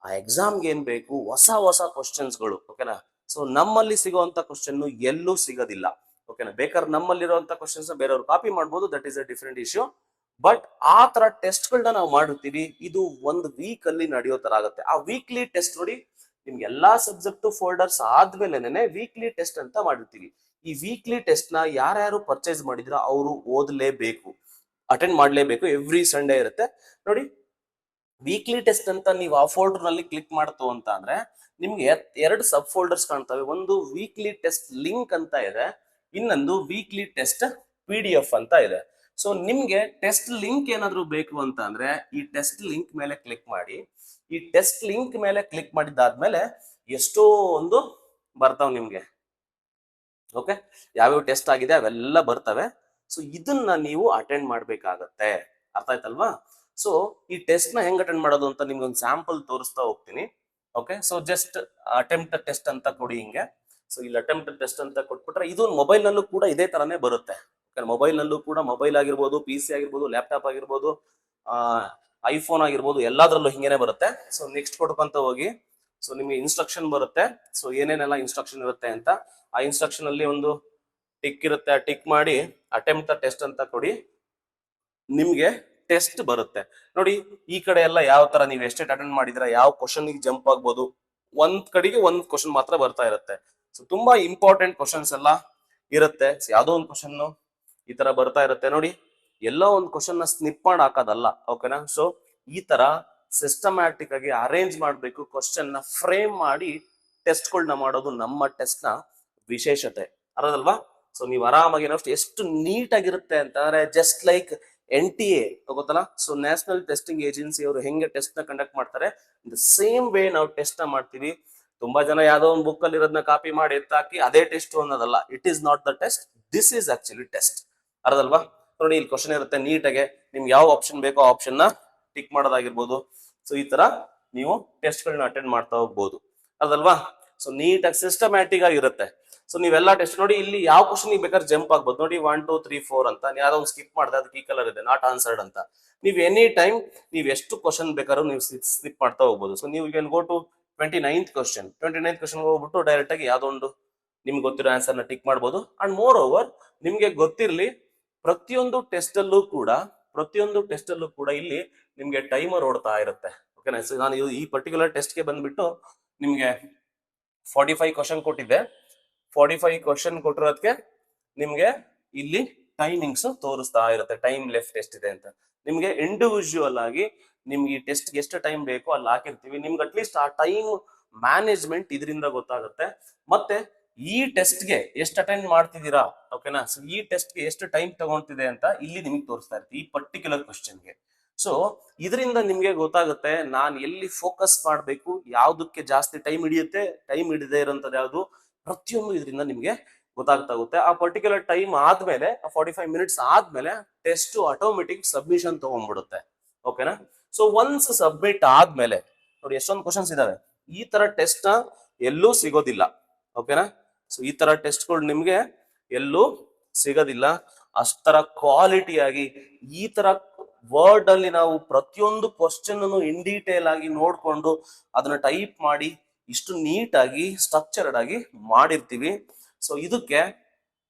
ಆ ಎಕ್ಸಾಮ್ಗೆ ಏನ್ ಬೇಕು ಹೊಸ ಹೊಸ ಕ್ವಶನ್ಸ್ಗಳು. ಓಕೆನಾ, ಸೊ ನಮ್ಮಲ್ಲಿ ಸಿಗುವಂತ ಕ್ವಶನ್ ಎಲ್ಲೂ ಸಿಗೋದಿಲ್ಲ. ಓಕೆನಾ, ಬೇಕಾದ್ರೆ ನಮ್ಮಲ್ಲಿರುವಂತ ಕ್ವಶನ್ಸ್ ಬೇರೆಯವ್ರು ಕಾಪಿ ಮಾಡ್ಬೋದು, that is a different issue. But ಆ ತರ ಟೆಸ್ಟ್ ಗಳನ್ನ ನಾವು ಮಾಡಿರ್ತೀವಿ. ಇದು ಒಂದು ವೀಕ್ ಅಲ್ಲಿ ನಡೆಯೋ ತರ ಆಗುತ್ತೆ. ಆ ವೀಕ್ಲಿ ಟೆಸ್ಟ್ ನೋಡಿ, ನಿಮ್ಗೆ ಎಲ್ಲಾ ಸಬ್ಜೆಕ್ಟ್ ಫೋಲ್ಡರ್ಸ್ ಆದ್ಮೇಲೆನೆ ವೀಕ್ಲಿ ಟೆಸ್ಟ್ ಅಂತ ಮಾಡಿರ್ತೀವಿ. ಈ ವೀಕ್ಲಿ ಟೆಸ್ಟ್ ನ ಯಾರ್ಯಾರು ಪರ್ಚೇಸ್ ಮಾಡಿದ್ರ ಅವರು ಓದಲೇಬೇಕು, ಅಟೆಂಡ್ ಮಾಡ್ಲೇಬೇಕು. ಎವ್ರಿ ಸಂಡೇ ಇರುತ್ತೆ ನೋಡಿ. ವೀಕ್ಲಿ ಟೆಸ್ಟ್ ಅಂತ ನೀವು ಆ ಫೋಲ್ಡರ್ ನಲ್ಲಿ ಕ್ಲಿಕ್ ಮಾಡ್ತು ಅಂತ ಅಂದ್ರೆ ನಿಮ್ಗೆ ಎರಡು ಸಬ್ ಫೋಲ್ಡರ್ಸ್ ಕಾಣ್ತವೆ. ಒಂದು ವೀಕ್ಲಿ ಟೆಸ್ಟ್ ಲಿಂಕ್ ಅಂತ ಇದೆ, ಇನ್ನೊಂದು ವೀಕ್ಲಿ ಟೆಸ್ಟ್ PDF ಅಂತ ಇದೆ. ಸೊ ನಿಮ್ಗೆ ಟೆಸ್ಟ್ ಲಿಂಕ್ ಏನಾದ್ರು ಬೇಕು ಅಂತ ಅಂದ್ರೆ ಈ ಟೆಸ್ಟ್ ಲಿಂಕ್ ಮೇಲೆ ಕ್ಲಿಕ್ ಮಾಡಿ. ಈ ಟೆಸ್ಟ್ ಲಿಂಕ್ ಮೇಲೆ ಕ್ಲಿಕ್ ಮಾಡಿದ್ದಾದ್ಮೇಲೆ ಎಷ್ಟೋ ಒಂದು ಬರ್ತಾವ್ ನಿಮ್ಗೆ. ಓಕೆ, ಯಾವ್ಯಾವ ಟೆಸ್ಟ್ ಆಗಿದೆ ಅವೆಲ್ಲ ಬರ್ತವೆ. ಸೊ ಇದನ್ನ ನೀವು ಅಟೆಂಡ್ ಮಾಡ್ಬೇಕಾಗತ್ತೆ. ಅರ್ಥ ಆಯ್ತಲ್ವಾ? ಸೊ ಈ ಟೆಸ್ಟ್ ನ ಹೆಂಗ್ ಅಟೆಂಡ್ ಮಾಡೋದು ಅಂತ ನಿಮ್ಗೆ ಒಂದು ಸ್ಯಾಂಪಲ್ ತೋರಿಸ್ತಾ ಹೋಗ್ತೀನಿ. Okay, so just attempt test ಅಂತ ಕೊಡಿ ಹಿಂಗೆ. ಸೊ ಇಲ್ಲಿ ಅಟೆಂಪ್ಟ್ ಟೆಸ್ಟ್ ಅಂತ ಕೊಟ್ಬಿಟ್ರೆ ಇದು ಮೊಬೈಲ್ ನಲ್ಲೂ ಕೂಡ ಇದೇ ತರಾನೇ ಬರುತ್ತೆ. ಮೊಬೈಲ್ ನಲ್ಲೂ ಕೂಡ, ಮೊಬೈಲ್ ಆಗಿರ್ಬೋದು, PC ಆಗಿರ್ಬೋದು, ಲ್ಯಾಪ್ಟಾಪ್ ಆಗಿರ್ಬೋದು, ಐಫೋನ್ ಆಗಿರ್ಬೋದು, ಎಲ್ಲಾದ್ರಲ್ಲೂ ಹಿಂಗೇನೆ ಬರುತ್ತೆ. ಸೊ ನೆಕ್ಸ್ಟ್ ಕೊಡ್ಕೊಂತ ಹೋಗಿ. ಸೊ ನಿಮ್ಗೆ ಇನ್ಸ್ಟ್ರಕ್ಷನ್ ಬರುತ್ತೆ. ಸೊ ಏನೇನೆಲ್ಲ ಇನ್ಸ್ಟ್ರಕ್ಷನ್ ಇರುತ್ತೆ ಅಂತ, ಆ ಇನ್ಸ್ಟ್ರಕ್ಷನ್ ಅಲ್ಲಿ ಒಂದು ಟಿಕ್ ಇರುತ್ತೆ. ಆ ಟಿಕ್ ಮಾಡಿ ಅಟೆಂಪ್ಟ್ ಟೆಸ್ಟ್ ಅಂತ ಕೊಡಿ. ನಿಮ್ಗೆ ಟೆಸ್ಟ್ ಬರುತ್ತೆ ನೋಡಿ. ಈ ಕಡೆ ಎಲ್ಲ ಯಾವ ತರ ನೀವು ಎಷ್ಟೇ ಅಟೆಂಡ್ ಮಾಡಿದ್ರೆ ಯಾವ ಕ್ವಶನ್ ಜಂಪ್ ಆಗ್ಬೋದು, ಒಂದ್ ಕಡೆಗೆ ಒಂದ್ ಕ್ವಶನ್ ಮಾತ್ರ ಬರ್ತಾ ಇರುತ್ತೆ. ಸೊ ತುಂಬಾ ಇಂಪಾರ್ಟೆಂಟ್ ಕ್ವಶನ್ಸ್ ಎಲ್ಲ ಇರುತ್ತೆ. ಯಾವ್ದೋ ಒಂದು ಕ್ವಶನ್ ಈ ತರ ಬರ್ತಾ ಇರುತ್ತೆ ನೋಡಿ. ಎಲ್ಲೋ ಒಂದು ಕ್ವಶನ್ ನ ಸ್ನಿಪ್ ಮಾಡಿ ಹಾಕೋದಲ್ಲ. ಓಕೆನಾ, ಸೊ ಈ ತರ ಸಿಸ್ಟಮ್ಯಾಟಿಕ್ ಆಗಿ ಅರೇಂಜ್ ಮಾಡ್ಬೇಕು. ಕ್ವಶನ್ ನ ಫ್ರೇಮ್ ಮಾಡಿ ಟೆಸ್ಟ್ ಗಳನ್ನ ಮಾಡೋದು ನಮ್ಮ ಟೆಸ್ಟ್ ನ ವಿಶೇಷತೆ. ಅರ್ಧಲ್ವಾ? ಸೊ ನೀವು ಆರಾಮಾಗಿ ಎಷ್ಟು ನೀಟ್ ಆಗಿರುತ್ತೆ ಅಂತಂದ್ರೆ ಜಸ್ಟ್ ಲೈಕ್ NTA ಗೊತ್ತಲ್ಲ. ಸೊ ನ್ಯಾಷನಲ್ ಟೆಸ್ಟಿಂಗ್ ಏಜೆನ್ಸಿ ಅವರು ಹೆಂಗೆ ಟೆಸ್ಟ್ ನ ಕಂಡಕ್ಟ್ ಮಾಡ್ತಾರೆ, ದ ಸೇಮ್ ವೇ ನಾವು ಟೆಸ್ಟ್ ನ ಮಾಡ್ತೀವಿ. ತುಂಬಾ ಜನ ಯಾವ್ದೋ ಒಂದು ಬುಕ್ ಅಲ್ಲಿ ಇರೋದನ್ನ ಕಾಪಿ ಮಾಡಿ ಎತ್ತಾಕಿ ಅದೇ ಟೆಸ್ಟ್ ಅನ್ನೋದಲ್ಲ. It is not the test, this is actually test. ಅರ್ಧಲ್ವಾ? ನೋಡಿ, ಇಲ್ಲಿ ಕ್ವಶನ್ ಇರುತ್ತೆ ನೀಟಾಗೆ. ನಿಮ್ಗೆ ಯಾವ ಆಪ್ಷನ್ ಬೇಕೋ ಆ ಆಪ್ಷನ್ ನ ಟಿಕ್ ಮಾಡೋದಾಗಿರ್ಬೋದು. ಸೊ ಈ ತರ ನೀವು ಟೆಸ್ಟ್ ಗಳನ್ನ ಅಟೆಂಡ್ ಮಾಡ್ತಾ ಹೋಗ್ಬೋದು. ಅರ್ಧಲ್ವಾ? ಸೊ ನೀಟಾಗಿ ಸಿಸ್ಟಮ್ಯಾಟಿಕ್ ಆಗಿರುತ್ತೆ. ಸೊ ನೀವೆಲ್ಲ ಟೆಸ್ಟ್ ನೋಡಿ, ಇಲ್ಲಿ ಯಾವ ಕ್ವಶನ್ ಬೇಕಾದ್ರೆ ಜಂಪ್ ಆಗ್ಬೋದು ನೋಡಿ. 1 2 3 4 ಅಂತ ಯಾವ್ದೋ ಒಂದು ಸ್ಕಿಪ್ ಮಾಡಿದೆ, ಅದಕ್ಕೆ ಈ ಕಲರ್ ಇದೆ ನಾಟ್ ಆನ್ಸರ್ಡ್ ಅಂತ. ನೀವು ಎನಿ ಟೈಮ್ ನೀವು ಎಷ್ಟು ಕ್ವಶನ್ ಬೇಕಾದ್ರೂ ನೀವು ಸ್ಕಿಪ್ ಮಾಡ್ತಾ ಹೋಗ್ಬೋದು. ಸೊ ನೀವು can go to 29th question. 29th question ಹೋಗ್ಬಿಟ್ಟು ಡೈರೆಕ್ಟ್ ಆಗಿ ಯಾವ್ದೋ ಒಂದು ನಿಮ್ಗೆ ಗೊತ್ತಿರೋ ಆನ್ಸರ್ ನ ಟಿಕ್ ಮಾಡ್ಬೋದು. ಅಂಡ್ ಮೋರ್ ಓವರ್ ನಿಮ್ಗೆ ಗೊತ್ತಿರ್ಲಿ, ಪ್ರತಿಯೊಂದು ಟೆಸ್ಟ್ ಅಲ್ಲೂ ಕೂಡ ಇಲ್ಲಿ ನಿಮ್ಗೆ ಟೈಮರ್ ಓಡ್ತಾ ಇರುತ್ತೆ. ಓಕೆನಾ? ಸೊ ನಾನು ಈ ಪರ್ಟಿಕ್ಯುಲರ್ ಟೆಸ್ಟ್ ಗೆ ಬಂದ್ಬಿಟ್ಟು ನಿಮ್ಗೆ 45 ಕ್ವಶನ್ ಕೊಟ್ಟಿದ್ದೆ. 45 ಕ್ವಶನ್ ಕೊಟ್ಟಿರೋದಕ್ಕೆ ನಿಮ್ಗೆ ಇಲ್ಲಿ ಟೈಮಿಂಗ್ಸ್ ತೋರಿಸ್ತಾ ಇರುತ್ತೆ, ಟೈಮ್ ಲೆಫ್ಟ್ ಎಷ್ಟಿದೆ ಅಂತ. ನಿಮ್ಗೆ ಇಂಡಿವಿಜುವಲ್ ಆಗಿ ನಿಮ್ಗೆ ಈ ಟೆಸ್ಟ್ ಎಷ್ಟು ಟೈಮ್ ಬೇಕೋ ಅಲ್ಲಿ ಹಾಕಿರ್ತೀವಿ. ನಿಮ್ಗೆ ಅಟ್ಲೀಸ್ಟ್ ಆ ಟೈಮ್ ಮ್ಯಾನೇಜ್ಮೆಂಟ್ ಇದರಿಂದ ಗೊತ್ತಾಗುತ್ತೆ. ಮತ್ತೆ ಈ ಟೆಸ್ಟ್ಗೆ ಎಷ್ಟು ಅಟೆಂಡ್ ಮಾಡ್ತಿದ್ದೀರಾ, ಓಕೆನಾ? ಸೊ ಈ ಟೆಸ್ಟ್ಗೆ ಎಷ್ಟು ಟೈಮ್ ತಗೊಂತಿದೆ ಅಂತ ಇಲ್ಲಿ ನಿಮ್ಗೆ ತೋರಿಸ್ತಾ ಇರುತ್ತೆ, ಈ ಪರ್ಟಿಕ್ಯುಲರ್ ಕ್ವಶನ್ಗೆ. ಸೊ ಇದರಿಂದ ನಿಮ್ಗೆ ಗೊತ್ತಾಗುತ್ತೆ ನಾನು ಎಲ್ಲಿ ಫೋಕಸ್ ಮಾಡಬೇಕು, ಯಾವ್ದಕ್ಕೆ ಜಾಸ್ತಿ ಟೈಮ್ ಹಿಡಿಯುತ್ತೆ, ಟೈಮ್ ಹಿಡಿದೇ ಇರೋಂಥದ್ದು ಯಾವ್ದು, ಪ್ರತಿಯೊಂದು ಇದರಿಂದ ನಿಮ್ಗೆ ಗೊತ್ತಾಗ್ತಾ ಹೋಗುತ್ತೆ. ಆ ಪರ್ಟಿಕ್ಯುಲರ್ ಟೈಮ್ ಆದ್ಮೇಲೆ, 45 ಮಿನಿಟ್ಸ್ ಆದ್ಮೇಲೆ ಟೆಸ್ಟ್ ಆಟೋಮೆಟಿಕ್ ಸಬ್ಮಿಷನ್ ತಗೊಂಡ್ಬಿಡುತ್ತೆ. ಓಕೆನಾ? ಸೊ ಒನ್ಸ್ ಸಬ್ಮಿಟ್ ಆದ್ಮೇಲೆ ನೋಡಿ ಎಷ್ಟೊಂದು ಕ್ವಶನ್ಸ್ ಇದಾವೆ. ಈ ತರ ಟೆಸ್ಟ್ ಎಲ್ಲೂ ಸಿಗೋದಿಲ್ಲ. ಓಕೆನಾ? ಸೊ ಈ ತರ ಟೆಸ್ಟ್ಗಳು ನಿಮ್ಗೆ ಎಲ್ಲೂ ಸಿಗೋದಿಲ್ಲ. ಅಷ್ಟರ ಕ್ವಾಲಿಟಿಯಾಗಿ ಈ ತರ ವರ್ಡ್ ಅಲ್ಲಿ ನಾವು ಪ್ರತಿಯೊಂದು ಕ್ವಶನ್ ಇನ್ ಡೀಟೇಲ್ ಆಗಿ ನೋಡ್ಕೊಂಡು ಅದನ್ನ ಟೈಪ್ ಮಾಡಿ ಇಷ್ಟು ನೀಟಾಗಿ ಸ್ಟ್ರಕ್ಚರ್ಡ್ ಆಗಿ ಮಾಡಿರ್ತೀವಿ. ಸೊ ಇದಕ್ಕೆ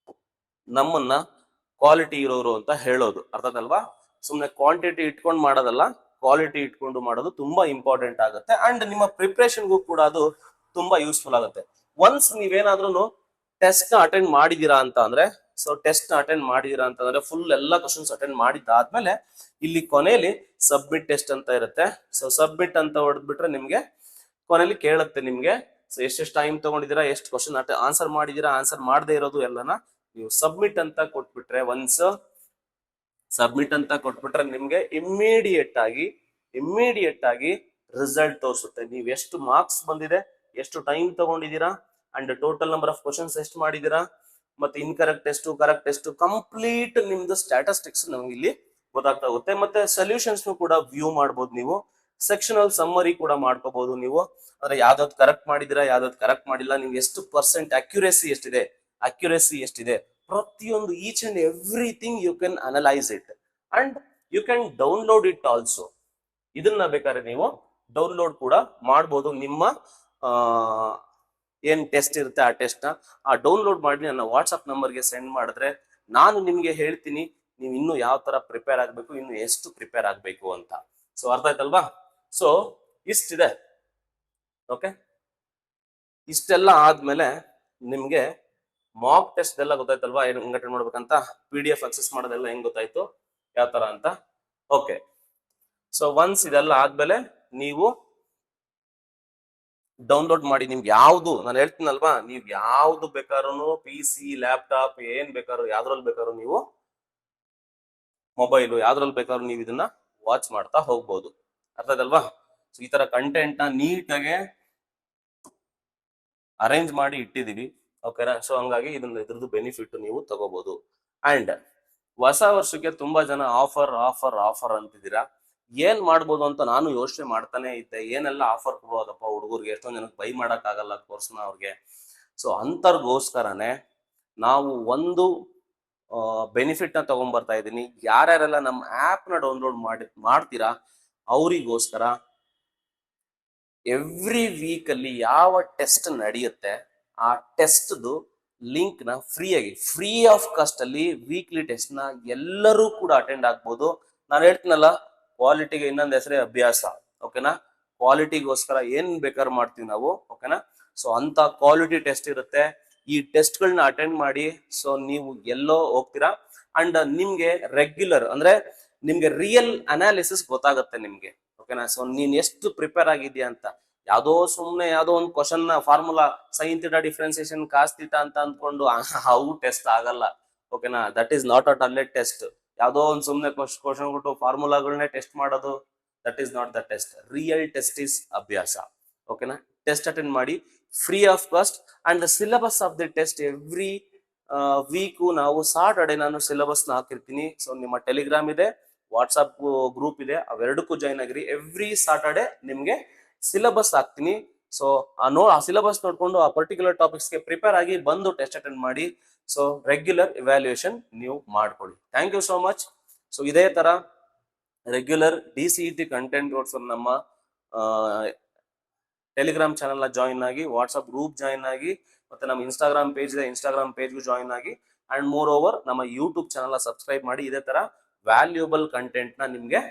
ನಮ್ಮನ್ನ ಕ್ವಾಲಿಟಿ ಇರೋರು ಅಂತ ಹೇಳೋದು. ಅರ್ಥದಲ್ವಾ? ಸುಮ್ನೆ ಕ್ವಾಂಟಿಟಿ ಇಟ್ಕೊಂಡು ಮಾಡೋದಲ್ಲ, ಕ್ವಾಲಿಟಿ ಇಟ್ಕೊಂಡು ಮಾಡೋದು ತುಂಬಾ ಇಂಪಾರ್ಟೆಂಟ್ ಆಗುತ್ತೆ. ಅಂಡ್ ನಿಮ್ಮ ಪ್ರಿಪ್ರೇಷನ್ಗೂ ಕೂಡ ಅದು ತುಂಬಾ ಯೂಸ್ಫುಲ್ ಆಗುತ್ತೆ. ಒನ್ಸ್ ನೀವೇನಾದ್ರೂ ಟೆಸ್ಟ್ ನ ಅಟೆಂಡ್ ಮಾಡಿದೀರಾ ಅಂತ ಅಂದ್ರೆ, ಸೊ ಟೆಸ್ಟ್ ನ ಅಟೆಂಡ್ ಮಾಡಿದೀರಾ ಅಂತಂದ್ರೆ ಫುಲ್ ಎಲ್ಲಾ ಕ್ವಶನ್ಸ್ ಅಟೆಂಡ್ ಮಾಡಿದ್ದಾದ್ಮೇಲೆ ಇಲ್ಲಿ ಕೊನೆಯಲ್ಲಿ ಸಬ್ಮಿಟ್ ಟೆಸ್ಟ್ ಅಂತ ಇರುತ್ತೆ. ಸೊ ಸಬ್ಮಿಟ್ ಅಂತ ಹೊಡೆದ್ಬಿಟ್ರೆ ನಿಮ್ಗೆ ಕೊನೆಯಲ್ಲಿ ಕೇಳುತ್ತೆ ನಿಮ್ಗೆ ಸೊ ಎಷ್ಟೆಷ್ಟು ಟೈಮ್ ತಗೊಂಡಿದ್ದೀರಾ, ಎಷ್ಟು ಕ್ವಶನ್ ಆನ್ಸರ್ ಮಾಡಿದೀರಾ, ಆನ್ಸರ್ ಮಾಡದೇ ಇರೋದು ಎಲ್ಲನ ನೀವು ಸಬ್ಮಿಟ್ ಅಂತ ಕೊಟ್ಬಿಟ್ರೆ, ಒನ್ಸ್ ಸಬ್ಮಿಟ್ ಅಂತ ಕೊಟ್ಬಿಟ್ರೆ ನಿಮ್ಗೆ ಇಮ್ಮಿಡಿಯೇಟ್ ಆಗಿ ರಿಸಲ್ಟ್ ತೋರಿಸುತ್ತೆ. ನೀವು ಎಷ್ಟು ಮಾರ್ಕ್ಸ್ ಬಂದಿದೆ, ಎಷ್ಟು ಟೈಮ್ ತಗೊಂಡಿದ್ದೀರಾ, and total number of questions ಎಷ್ಟು ಮಾಡಿದೀರಾ, ಮತ್ತೆ ಇನ್ಕರೆಕ್ಟ್ ಎಷ್ಟು, ಕರೆಕ್ಟ್ ಎಷ್ಟು, ಕಂಪ್ಲೀಟ್ ನಿಮ್ದು ಸ್ಟ್ಯಾಟಿಸ್ಟಿಕ್ಸ್ ನಮ್ಗೆ ಇಲ್ಲಿ ಗೊತ್ತಾಗ್ತಾ ಹೋಗುತ್ತೆ. ಮತ್ತೆ ಸೊಲ್ಯೂಷನ್ಸ್ ಕೂಡ ವ್ಯೂ ಮಾಡ್ಬೋದು ನೀವು. ಸೆಕ್ಷನಲ್ ಸಮ್ಮರಿ ಕೂಡ ಮಾಡ್ಕೋಬಹುದು ನೀವು. ಅಂದ್ರೆ ಯಾವ್ದಾವ್ದು ಕರೆಕ್ಟ್ ಮಾಡಿದಿರಾ, ಯಾವ್ದಾವ್ದು ಕರೆಕ್ಟ್ ಮಾಡಿಲ್ಲ, ನಿಮ್ಗೆ ಎಷ್ಟು ಪರ್ಸೆಂಟ್ ಅಕ್ಯುರೆಸಿ ಎಷ್ಟಿದೆ, ಪ್ರತಿಯೊಂದು each and everything you can analyse it and you can download it also. ಇದನ್ನ ಬೇಕಾದ್ರೆ ನೀವು ಡೌನ್ಲೋಡ್ ಕೂಡ ಮಾಡ್ಬೋದು. ನಿಮ್ಮ ಏನ್ ಟೆಸ್ಟ್ ಇರುತ್ತೆ ಆ ಟೆಸ್ಟ್ ನ ಡೌನ್ಲೋಡ್ ಮಾಡಿ ನನ್ನ ವಾಟ್ಸ್ಆಪ್ ನಂಬರ್ಗೆ ಸೆಂಡ್ ಮಾಡಿದ್ರೆ ನಾನು ನಿಮ್ಗೆ ಹೇಳ್ತೀನಿ ನೀವು ಇನ್ನು ಯಾವ ತರ ಪ್ರಿಪೇರ್ ಆಗ್ಬೇಕು, ಇನ್ನು ಎಷ್ಟು ಪ್ರಿಪೇರ್ ಆಗ್ಬೇಕು ಅಂತ. ಸೊ ಅರ್ಥ ಆಯ್ತಲ್ವಾ? ಸೊ ಇಷ್ಟಿದೆ. ಓಕೆ, ಇಷ್ಟೆಲ್ಲ ಆದ್ಮೇಲೆ ನಿಮ್ಗೆ ಮಾಕ್ ಟೆಸ್ಟ್ ಎಲ್ಲ ಗೊತ್ತಾಯ್ತಲ್ವಾ, ಏನು ಹೆಂಗ್ ಅಟೆಂಡ್ ಮಾಡ್ಬೇಕಂತ, PDF ಅಕ್ಸೆಸ್ ಮಾಡೋದೆಲ್ಲ ಹೆಂಗ್ ಗೊತ್ತಾಯ್ತು, ಯಾವ ತರ ಅಂತ. ಓಕೆ, ಸೊ ಒನ್ಸ್ ಇದೆಲ್ಲ ಆದ್ಮೇಲೆ ನೀವು ಡೌನ್ಲೋಡ್ ಮಾಡಿ. ನಿಮ್ಗೆ ಯಾವ್ದು ನಾನು ಹೇಳ್ತೀನಲ್ವಾ, ನೀವ್ ಯಾವ್ದು ಬೇಕಾದ್ರೂ PC, ಲ್ಯಾಪ್ಟಾಪ್ ಏನ್ ಬೇಕಾದ್ರೂ ಯಾವ್ದ್ರಲ್ಲಿ ಬೇಕಾದ್ರೂ ನೀವು ಮೊಬೈಲು ಯಾವ್ದ್ರಲ್ಲಿ ಬೇಕಾದ್ರೂ ನೀವು ಇದನ್ನ ವಾಚ್ ಮಾಡ್ತಾ ಹೋಗ್ಬೋದು. ಅರ್ಥ ಆಯ್ತಲ್ವಾ? ಸೊ ಈ ತರ ಕಂಟೆಂಟ್ ನ ನೀಟಾಗೆ ಅರೇಂಜ್ ಮಾಡಿ ಇಟ್ಟಿದೀವಿ. ಓಕೆನಾ? ಸೊ ಹಂಗಾಗಿ ಇದ್ರದ್ದು ಬೆನಿಫಿಟ್ ನೀವು ತಗೋಬಹುದು. ಅಂಡ್ ಹೊಸ ವರ್ಷಕ್ಕೆ ತುಂಬಾ ಜನ ಆಫರ್ ಅಂತಿದ್ದೀರಾ. ಏನ್ ಮಾಡ್ಬೋದು ಅಂತ ನಾನು ಯೋಚನೆ ಮಾಡ್ತಾನೆ ಇದ್ದೆ, ಏನೆಲ್ಲ ಆಫರ್ ಕೊಡ್ಬೋದಪ್ಪ ಹುಡುಗರಿಗೆ, ಎಷ್ಟೊಂದ್ ಜನಕ್ಕೆ ಬೈ ಮಾಡಕ್ ಆಗಲ್ಲ ಕೋರ್ಸ್ನ ಅವ್ರಿಗೆ. ಸೊ ಅಂತರ್ಗೋಸ್ಕರನೇ ನಾವು ಒಂದು ಬೆನಿಫಿಟ್ ನ ತಗೊಂಡ್ಬರ್ತಾ ಇದ್ದೀನಿ. ಯಾರ್ಯಾರೆಲ್ಲ ನಮ್ಮ ಆಪ್ ನ ಡೌನ್ಲೋಡ್ ಮಾಡ್ತೀರಾ ಅವರಿಗೋಸ್ಕರ ಎವ್ರಿ ವೀಕ್ ಅಲ್ಲಿ ಯಾವ ಟೆಸ್ಟ್ ನಡೆಯುತ್ತೆ ಆ ಟೆಸ್ಟ್ದು ಲಿಂಕ್ ನ ಫ್ರೀ ಆಫ್ ಕಾಸ್ಟ್ ಅಲ್ಲಿ ವೀಕ್ಲಿ ಟೆಸ್ಟ್ ನ ಎಲ್ಲರೂ ಕೂಡ ಅಟೆಂಡ್ ಆಗ್ಬೋದು. ನಾನು ಹೇಳ್ತೀನಲ್ಲ, ಕ್ವಾಲಿಟಿಗೆ ಇನ್ನೊಂದು ಹೆಸರೇ ಅಭ್ಯಾಸ. ಓಕೆನಾ? ಕ್ವಾಲಿಟಿಗೋಸ್ಕರ ಏನ್ ಬೇಕಾದ್ರೂ ಮಾಡ್ತೀವಿ ನಾವು. ಓಕೆನಾ? ಸೊ ಅಂತ ಕ್ವಾಲಿಟಿ ಟೆಸ್ಟ್ ಇರುತ್ತೆ. ಈ ಟೆಸ್ಟ್ ಗಳನ್ನ ಅಟೆಂಡ್ ಮಾಡಿ. ಸೊ ನೀವು ಎಲ್ಲೋ ಹೋಗ್ತೀರಾ ಅಂಡ್ ನಿಮ್ಗೆ ರೆಗ್ಯುಲರ್ ಅಂದ್ರೆ ನಿಮ್ಗೆ ರಿಯಲ್ ಅನಾಲಿಸಿಸ್ ಗೊತ್ತಾಗುತ್ತೆ ನಿಮ್ಗೆ. ಓಕೆನಾ? ಸೊ ನೀನ್ ಎಷ್ಟು ಪ್ರಿಪೇರ್ ಆಗಿದ್ಯಾ ಅಂತ. ಯಾವ್ದೋ ಒಂದು ಕ್ವಶನ್ ನ formula sine theta differentiation cos theta ಅಂತ ಅಂದ್ಕೊಂಡು ಅವು ಟೆಸ್ಟ್ ಆಗಲ್ಲ. ಓಕೆನಾ? ದಟ್ ಈಸ್ ನಾಟ್ ಅಟ್ ಅಲ್ಲೇ ಟೆಸ್ಟ್. ಯಾವ್ದೋ ಒಂದು ಸುಮ್ನೆ ಕ್ವಶನ್ ಕೊಟ್ಟು ಫಾರ್ಮುಲಾಗಳನ್ನೇ ಟೆಸ್ಟ್ ಮಾಡೋದು, that is not the test. Real test is Abhyasa. ಓಕೆನಾ? ಟೆಸ್ಟ್ ಅಟೆಂಡ್ ಮಾಡಿ free of cost. And the syllabus of the test every week ನಾವು ಸಾಟರ್ಡೆ ನಾನು ಸಿಲೆಬಸ್ ನ ಹಾಕಿರ್ತೀನಿ. ಸೊ ನಿಮ್ಮ ಟೆಲಿಗ್ರಾಮ್ ಇದೆ, ವಾಟ್ಸ್ಆಪ್ ಗ್ರೂಪ್ ಇದೆ, ಅವೆರಡಕ್ಕೂ ಜಾಯ್ನ್ ಆಗಿರಿ. ಎವ್ರಿ ಸಾಟರ್ಡೆ ನಿಮ್ಗೆ ಸಿಲೆಬಸ್ ಹಾಕ್ತೀನಿ. ಸೊ ಆ ಸಿಲೆಬಸ್ ನೋಡ್ಕೊಂಡು ಆ ಪರ್ಟಿಕ್ಯುಲರ್ ಟಾಪಿಕ್ಸ್ಗೆ ಪ್ರಿಪೇರ್ ಆಗಿ ಬಂದು ಟೆಸ್ಟ್ ಅಟೆಂಡ್ ಮಾಡಿ. ಸೊ ರೆಗ್ಯುಲರ್ ಇವ್ಯಾಲ್ಯೂಯೇಷನ್ ನೀವು ಮಾಡ್ಕೊಳ್ಳಿ. Thank you so much. So ಇದೇ ತರ ರೆಗ್ಯುಲರ್ DCET ಕಂಟೆಂಟ್ ನೋಟ್ಸ್ ನಮ್ಮ ಟೆಲಿಗ್ರಾಮ್ ಚಾನಲ್ ನ ಜಾಯಿನ್ ಆಗಿ, ವಾಟ್ಸ್ಆಪ್ ಗ್ರೂಪ್ ಜಾಯಿನ್ ಆಗಿ, ಮತ್ತೆ ನಮ್ಮ ಇನ್ಸ್ಟಾಗ್ರಾಮ್ ಪೇಜ್ ಇದೆ, ಇನ್ಸ್ಟಾಗ್ರಾಮ್ ಪೇಜ್ಗೂ ಜಾಯಿನ್ ಆಗಿ, ಅಂಡ್ ಮೋರ್ ಓವರ್ ನಮ್ಮ ಯೂಟ್ಯೂಬ್ ಚಾನಲ್ ಸಬ್ಸ್ಕ್ರೈಬ್ ಮಾಡಿ. ಇದೇ ತರ ವ್ಯಾಲ್ಯೂಬಲ್ ಕಂಟೆಂಟ್ ನ ನಿಮ್ಗೆ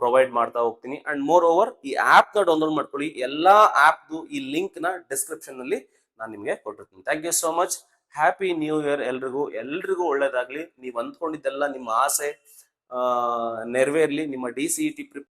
ಪ್ರೊವೈಡ್ ಮಾಡ್ತಾ ಹೋಗ್ತೀನಿ. ಅಂಡ್ ಮೋರ್ ಓವರ್ ಈ ಆಪ್ ನ ಡೌನ್ಲೋಡ್ ಮಾಡ್ಕೊಳ್ಳಿ. ಎಲ್ಲಾ ಆಪ್ ಈ ಲಿಂಕ್ ನ ಡಿಸ್ಕ್ರಿಪ್ಷನ್ ಅಲ್ಲಿ ನಾನು ನಿಮ್ಗೆ ಕೊಟ್ಟಿರ್ತೀನಿ. Thank you so much. Happy new year ಎಲ್ರಿಗೂ ಒಳ್ಳೇದಾಗ್ಲಿ. ನೀವು ಅಂದ್ಕೊಂಡಿದ್ದೆಲ್ಲ ನಿಮ್ಮ ಆಸೆ ನೆರವೇರ್ಲಿ. ನಿಮ್ಮ DCET